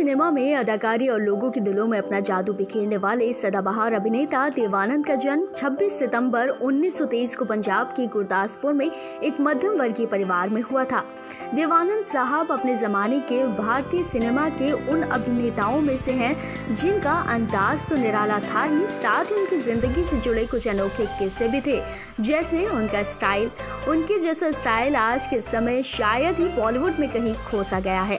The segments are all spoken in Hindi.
सिनेमा में अदाकारी और लोगों के दिलों में अपना जादू बिखेरने वाले सदाबहार अभिनेता देव आनंद का जन्म 26 सितंबर 1923 को पंजाब के गुरदासपुर में एक मध्यम वर्गीय परिवार में हुआ था। देव आनंद साहब अपने जमाने के भारतीय सिनेमा के उन अभिनेताओं में से हैं जिनका अंदाज तो निराला था ही, साथ ही उनकी जिंदगी से जुड़े कुछ अनोखे किस्से भी थे। जैसे उनका स्टाइल, उनके जैसा स्टाइल आज के समय शायद ही बॉलीवुड में कहीं खोसा गया है।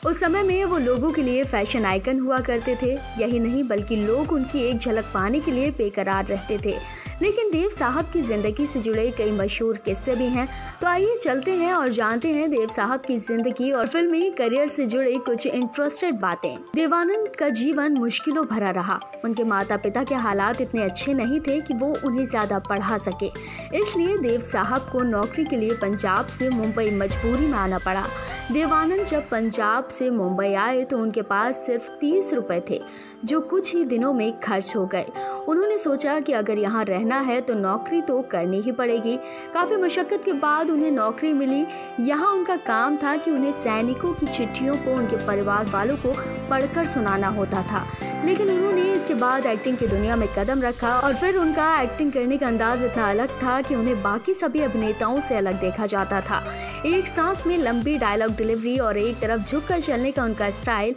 उस समय में वो लोगों के लिए फैशन आइकन हुआ करते थे। यही नहीं बल्कि लोग उनकी एक झलक पाने के लिए बेकरार रहते थे। लेकिन देव साहब की जिंदगी से जुड़े कई मशहूर किस्से भी हैं, तो आइए चलते हैं और जानते हैं देव साहब की जिंदगी और फिल्मी करियर से जुड़े कुछ इंटरेस्टेड बातें। देव आनंद का जीवन मुश्किलों भरा रहा। उनके माता पिता के हालात इतने अच्छे नहीं थे कि वो उन्हें ज्यादा पढ़ा सके, इसलिए देव साहब को नौकरी के लिए पंजाब से मुंबई मजबूरी में आना पड़ा। देव आनंद जब पंजाब से मुंबई आए तो उनके पास सिर्फ 30 रुपए थे, जो कुछ ही दिनों में खर्च हो गए। उन्होंने सोचा कि अगर यहाँ रहना है तो नौकरी तो करनी ही पड़ेगी। काफी मशक्कत के बाद उन्हें नौकरी मिली। यहाँ उनका काम था कि उन्हें सैनिकों की चिट्ठियों को उनके परिवार वालों को पढ़कर सुनाना होता था। लेकिन उन्होंने इसके बाद एक्टिंग की दुनिया में कदम रखा और फिर उनका एक्टिंग करने का अंदाज इतना अलग था कि उन्हें बाकी सभी अभिनेताओं से अलग देखा जाता था। एक सांस में लंबी डायलॉग डिलीवरी और एक तरफ झुककर चलने का उनका स्टाइल,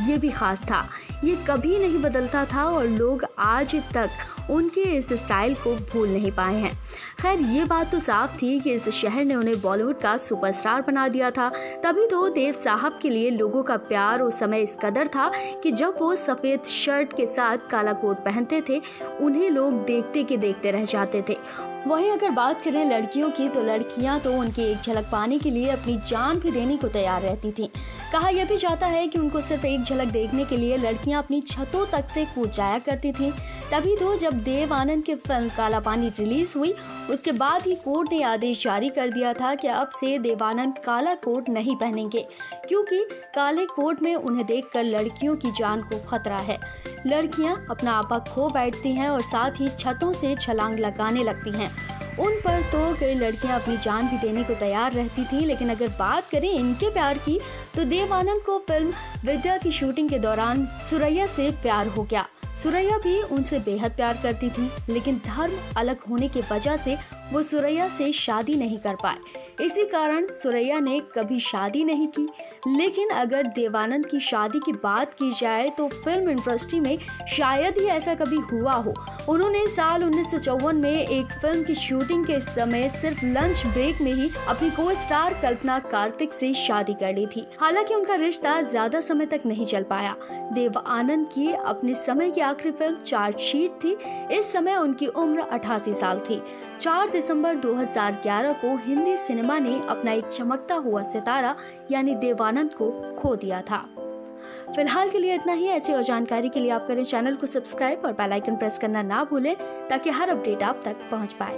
ये भी खास था। ये कभी नहीं बदलता था और लोग आज तक उनके इस स्टाइल को भूल नहीं पाए हैं। खैर, ये बात तो साफ थी कि इस शहर ने उन्हें बॉलीवुड का सुपरस्टार बना दिया था। तभी तो देव साहब के लिए लोगों का प्यार उस समय इस कदर था कि जब वो सफ़ेद शर्ट के साथ काला कोट पहनते थे, उन्हें लोग देखते के देखते रह जाते थे। वहीं अगर बात करें लड़कियों की, तो लड़कियां तो उनकी एक झलक पाने के लिए अपनी जान भी देने को तैयार रहती थीं। कहा यह भी जाता है कि उनको सिर्फ एक झलक देखने के लिए लड़कियां अपनी छतों तक से कूद जाया करती थीं। तभी तो जब देव आनंद की फिल्म काला पानी रिलीज हुई, उसके बाद ही कोर्ट ने आदेश जारी कर दिया था कि अब से देव आनंद काला कोट नहीं पहनेंगे, क्योंकि काले कोट में उन्हें देखकर लड़कियों की जान को खतरा है। लड़कियां अपना आपा खो बैठती हैं और साथ ही छतों से छलांग लगाने लगती हैं। उन पर तो कई लड़कियां अपनी जान भी देने को तैयार रहती थी। लेकिन अगर बात करें इनके प्यार की, तो देव आनंद को फिल्म विद्या की शूटिंग के दौरान सुरैया से प्यार हो गया। सुरैया भी उनसे बेहद प्यार करती थी, लेकिन धर्म अलग होने की वजह से वो सुरैया से शादी नहीं कर पाए। इसी कारण सुरैया ने कभी शादी नहीं की। लेकिन अगर देव आनंद की शादी की बात की जाए तो फिल्म इंडस्ट्री में शायद ही ऐसा कभी हुआ हो। उन्होंने साल 1954 में एक फिल्म की शूटिंग के समय सिर्फ लंच ब्रेक में ही अपनी को स्टार कल्पना कार्तिक से शादी कर ली थी। हालांकि उनका रिश्ता ज्यादा समय तक नहीं चल पाया। देव आनंद की अपने समय की आखिरी फिल्म चार्जशीट थी। इस समय उनकी उम्र 88 साल थी। 4 दिसंबर 2011 को हिंदी सिनेमा ने अपना एक चमकता हुआ सितारा यानी देव आनंद को खो दिया था। फिलहाल के लिए इतना ही। ऐसी और जानकारी के लिए आप करें चैनल को सब्सक्राइब और बेल आइकन प्रेस करना ना भूलें, ताकि हर अपडेट आप तक पहुंच पाए।